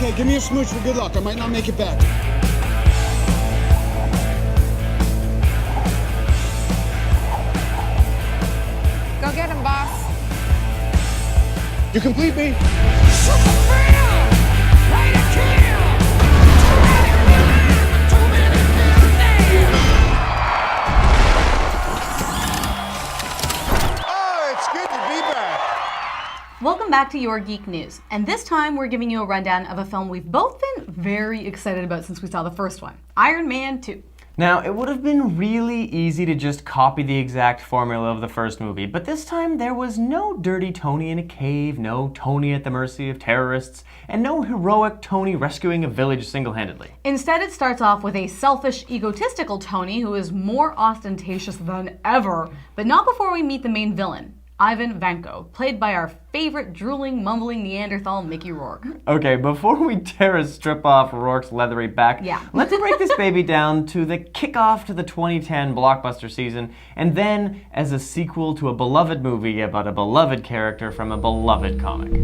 Okay, give me a smooch for good luck. I might not make it back. Go get him, boss. You complete me? Oh, it's good to be back. Welcome back to Your Geek News, and this time we're giving you a rundown of a film we've both been very excited about since we saw the first one, Iron Man 2. Now, it would have been really easy to just copy the exact formula of the first movie, but this time there was no dirty Tony in a cave, no Tony at the mercy of terrorists, and no heroic Tony rescuing a village single-handedly. Instead, it starts off with a selfish, egotistical Tony who is more ostentatious than ever, but not before we meet the main villain, Ivan Vanko, played by our favorite drooling, mumbling Neanderthal Mickey Rourke. Okay, before we tear a strip off Rourke's leathery back, let's break this baby down to the kickoff to the 2010 blockbuster season, and then as a sequel to a beloved movie about a beloved character from a beloved comic.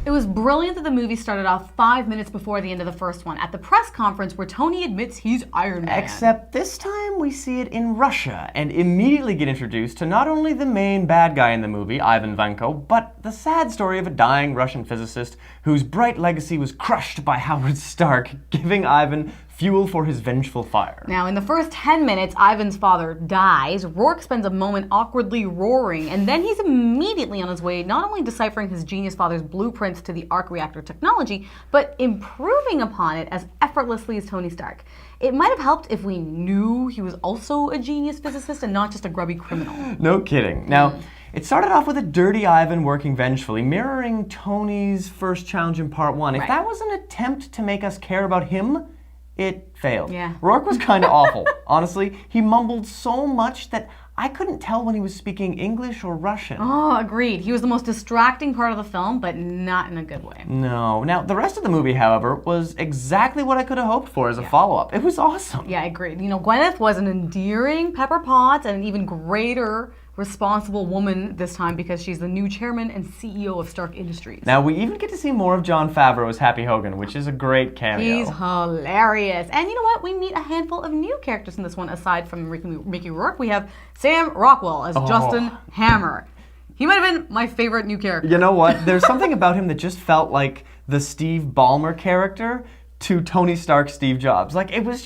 It was brilliant that the movie started off 5 minutes before the end of the first one, at the press conference where Tony admits he's Iron Man. Except this time we see it in Russia and immediately get introduced to not only the main bad guy in the movie, Ivan Vanko, but the sad story of a dying Russian physicist whose bright legacy was crushed by Howard Stark, giving Ivan fuel for his vengeful fire. Now, in the first 10 minutes, Ivan's father dies, Rourke spends a moment awkwardly roaring, and then he's immediately on his way not only deciphering his genius father's blueprints to the arc reactor technology, but improving upon it as effortlessly as Tony Stark. It might have helped if we knew he was also a genius physicist and not just a grubby criminal. No kidding. Now, it started off with a dirty Ivan working vengefully, mirroring Tony's first challenge in part one. If that was an attempt to make us care about him, it failed. Yeah. Rourke was kind of awful. Honestly, he mumbled so much that I couldn't tell when he was speaking English or Russian. Oh, agreed. He was the most distracting part of the film, but not in a good way. No. Now, the rest of the movie, however, was exactly what I could have hoped for as a follow-up. It was awesome. Yeah, I agreed. You know, Gwyneth was an endearing Pepper Potts and an even greater responsible woman this time because she's the new chairman and CEO of Stark Industries. Now, we even get to see more of Jon Favreau as Happy Hogan, which is a great cameo. He's hilarious. And you know what? We meet a handful of new characters in this one aside from Mickey Rourke. We have Sam Rockwell as Justin Hammer. He might have been my favorite new character. You know what? There's something about him that just felt like the Steve Ballmer character to Tony Stark's Steve Jobs. Like, it was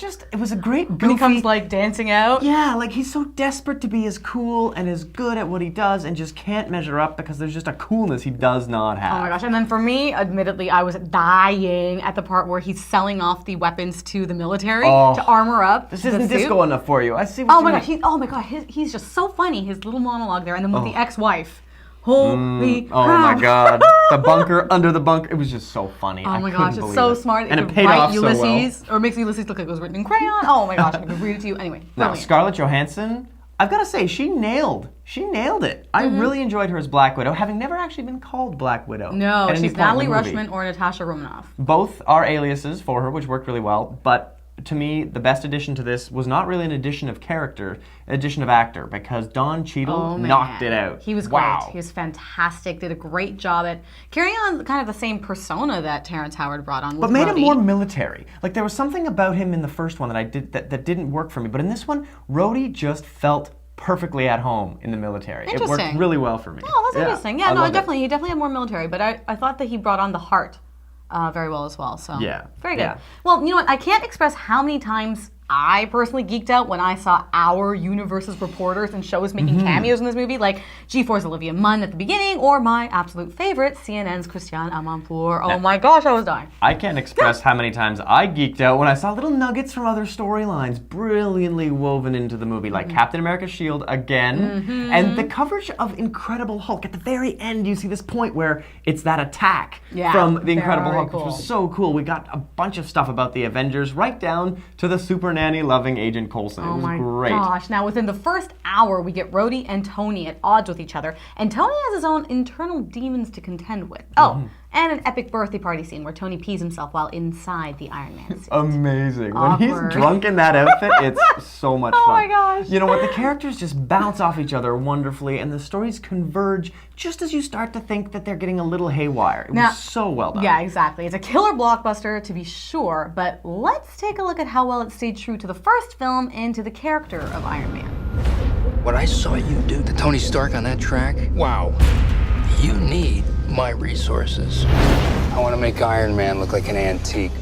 a great goofy... When he comes, like, dancing out? Yeah, like, he's so desperate to be as cool and as good at what he does and just can't measure up because there's just a coolness he does not have. Oh my gosh, and then for me, admittedly, I was dying at the part where he's selling off the weapons to the military to armor up This isn't disco enough for you. I see what you mean. Oh my god, he's just so funny, his little monologue there, and then with the ex-wife. Holy crap. Oh my god. The bunker under the bunker. It was just so funny. Oh my gosh, it's so smart. And it paid off Ulysses, so well. Or makes Ulysses look like it was written in crayon. Oh my gosh, I could read it to you. Anyway, Now, brilliant. Scarlett Johansson, I've got to say, she nailed it. I really enjoyed her as Black Widow, having never actually been called Black Widow. No, at any she's point in the Natalie movie. Rushman or Natasha Romanoff. Both are aliases for her, which worked really well, but to me, the best addition to this was not really an addition of character, an addition of actor, because Don Cheadle knocked it out. He was great. He was fantastic. Did a great job at carrying on kind of the same persona that Terrence Howard brought on. But made him more military. Like, there was something about him in the first one that didn't work for me. But in this one, Rhodey just felt perfectly at home in the military. It worked really well for me. Oh, that's interesting. Yeah, no, he definitely had more military. But I thought that he brought on the heart very well as well. So very good. Yeah. Well, you know what? I can't express how many times I personally geeked out when I saw our universe's reporters and shows making cameos in this movie, like G4's Olivia Munn at the beginning, or my absolute favorite, CNN's Christiane Amanpour. Oh my gosh, I was dying. I can't express how many times I geeked out when I saw little nuggets from other storylines brilliantly woven into the movie, like Captain America's shield again, and the coverage of Incredible Hulk. At the very end, you see this point where it's that attack from the Incredible Hulk, which was so cool. We got a bunch of stuff about the Avengers, right down to the supernatural nanny-loving Agent Coulson. It was great. Oh my gosh. Now, within the first hour, we get Rhodey and Tony at odds with each other, and Tony has his own internal demons to contend with. Oh, and an epic birthday party scene where Tony pees himself while inside the Iron Man suit. Amazing. Awkward. When he's drunk in that outfit, it's so much fun. Oh my gosh. You know what? The characters just bounce off each other wonderfully, and the stories converge just as you start to think that they're getting a little haywire. It was so well done. Yeah, exactly. It's a killer blockbuster, to be sure, but let's take a look at how well it stayed true to the first film and to the character of Iron Man. What I saw you do to Tony Stark on that track, Wow. you need my resources. I want to make Iron Man look like an antique.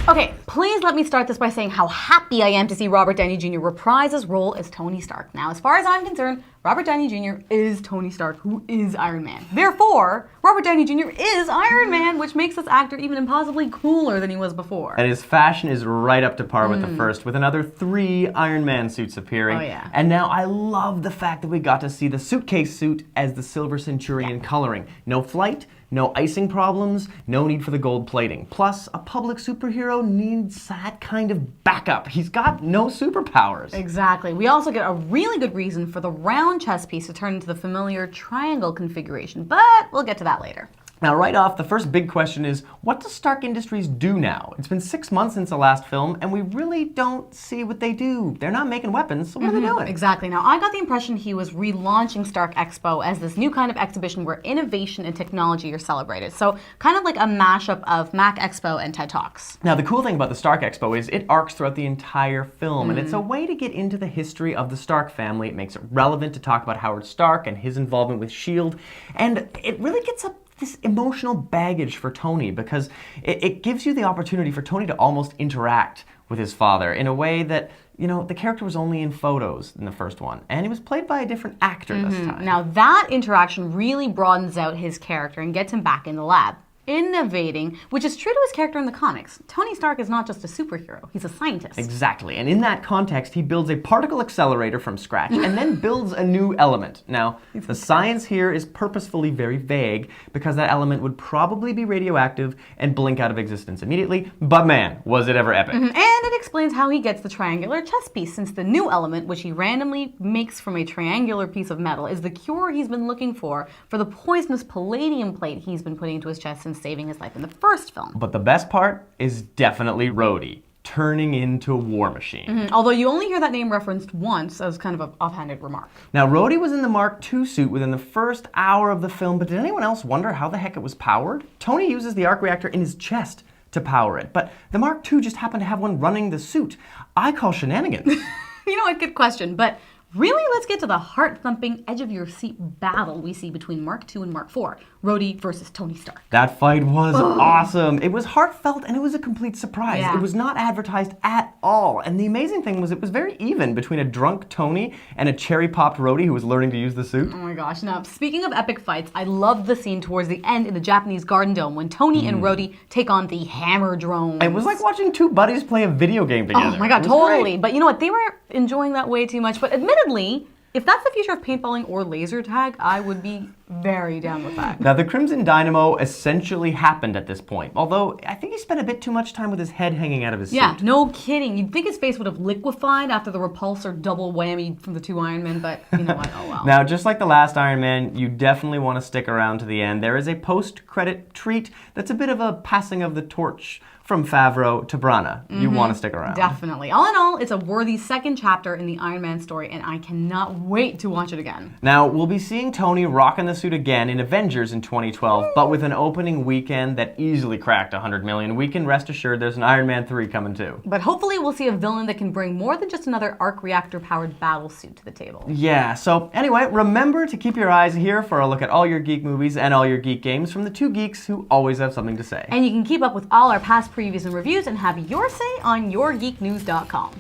Okay, please let me start this by saying how happy I am to see Robert Downey Jr. reprise his role as Tony Stark. Now, as far as I'm concerned, Robert Downey Jr. is Tony Stark, who is Iron Man. Therefore, Robert Downey Jr. is Iron Man, which makes this actor even impossibly cooler than he was before. And his fashion is right up to par with the first, with another 3 Iron Man suits appearing. Oh, yeah. And now I love the fact that we got to see the suitcase suit as the Silver Centurion coloring. No flight, no icing problems, no need for the gold plating. Plus, a public superhero needs that kind of backup. He's got no superpowers. Exactly. We also get a really good reason for the round chess piece to turn into the familiar triangle configuration, but we'll get to that later. Now, right off, the first big question is, what does Stark Industries do now? It's been 6 months since the last film, and we really don't see what they do. They're not making weapons, so what are they doing? Exactly. Now, I got the impression he was relaunching Stark Expo as this new kind of exhibition where innovation and technology are celebrated. So, kind of like a mashup of Mac Expo and TED Talks. Now, the cool thing about the Stark Expo is it arcs throughout the entire film, and it's a way to get into the history of the Stark family. It makes it relevant to talk about Howard Stark and his involvement with S.H.I.E.L.D., and it really gets up this emotional baggage for Tony because it gives you the opportunity for Tony to almost interact with his father in a way that, you know, the character was only in photos in the first one, and he was played by a different actor this time. Now, that interaction really broadens out his character and gets him back in the lab. Innovating, which is true to his character in the comics. Tony Stark is not just a superhero, he's a scientist. Exactly, and in that context, he builds a particle accelerator from scratch and then builds a new element. Now, the science here is purposefully very vague because that element would probably be radioactive and blink out of existence immediately, but man, was it ever epic. And it explains how he gets the triangular chess piece, since the new element, which he randomly makes from a triangular piece of metal, is the cure he's been looking for the poisonous palladium plate he's been putting into his chest since saving his life in the first film. But the best part is definitely Rhodey turning into War Machine. Although you only hear that name referenced once as kind of an offhanded remark. Now, Rhodey was in the Mark II suit within the first hour of the film, but did anyone else wonder how the heck it was powered? Tony uses the arc reactor in his chest to power it, but the Mark II just happened to have one running the suit. I call shenanigans. You know, a good question, but really, let's get to the heart-thumping, edge-of-your-seat battle we see between Mark II and Mark IV, Rhodey versus Tony Stark. That fight was awesome. It was heartfelt and it was a complete surprise. Yeah. It was not advertised at all. And the amazing thing was it was very even between a drunk Tony and a cherry-popped Rhodey who was learning to use the suit. Oh my gosh. Now, speaking of epic fights, I loved the scene towards the end in the Japanese Garden Dome when Tony and Rhodey take on the hammer drones. It was like watching two buddies play a video game together. Oh my god, It was totally. great. But you know what? They were enjoying that way too much. But admittedly, if that's the future of paintballing or laser tag, I would be very down with that. Now, the Crimson Dynamo essentially happened at this point, although I think he spent a bit too much time with his head hanging out of his Yeah, suit. no kidding. You'd think his face would have liquefied after the repulsor double whammy from the two Iron Men, but you know what? Oh well. Now, just like the last Iron Man, you definitely want to stick around to the end. There is a post-credit treat that's a bit of a passing of the torch from Favreau to Branagh. You want to stick around. Definitely. All in all, it's a worthy second chapter in the Iron Man story, and I cannot wait to watch it again. Now, we'll be seeing Tony rocking the suit again in Avengers in 2012, but with an opening weekend that easily cracked 100 million. We can rest assured there's an Iron Man 3 coming too. But hopefully we'll see a villain that can bring more than just another arc reactor-powered battle suit to the table. Yeah, so anyway, remember to keep your eyes here for a look at all your geek movies and all your geek games from the two geeks who always have something to say. And you can keep up with all our past previews and reviews and have your say on yourgeeknews.com.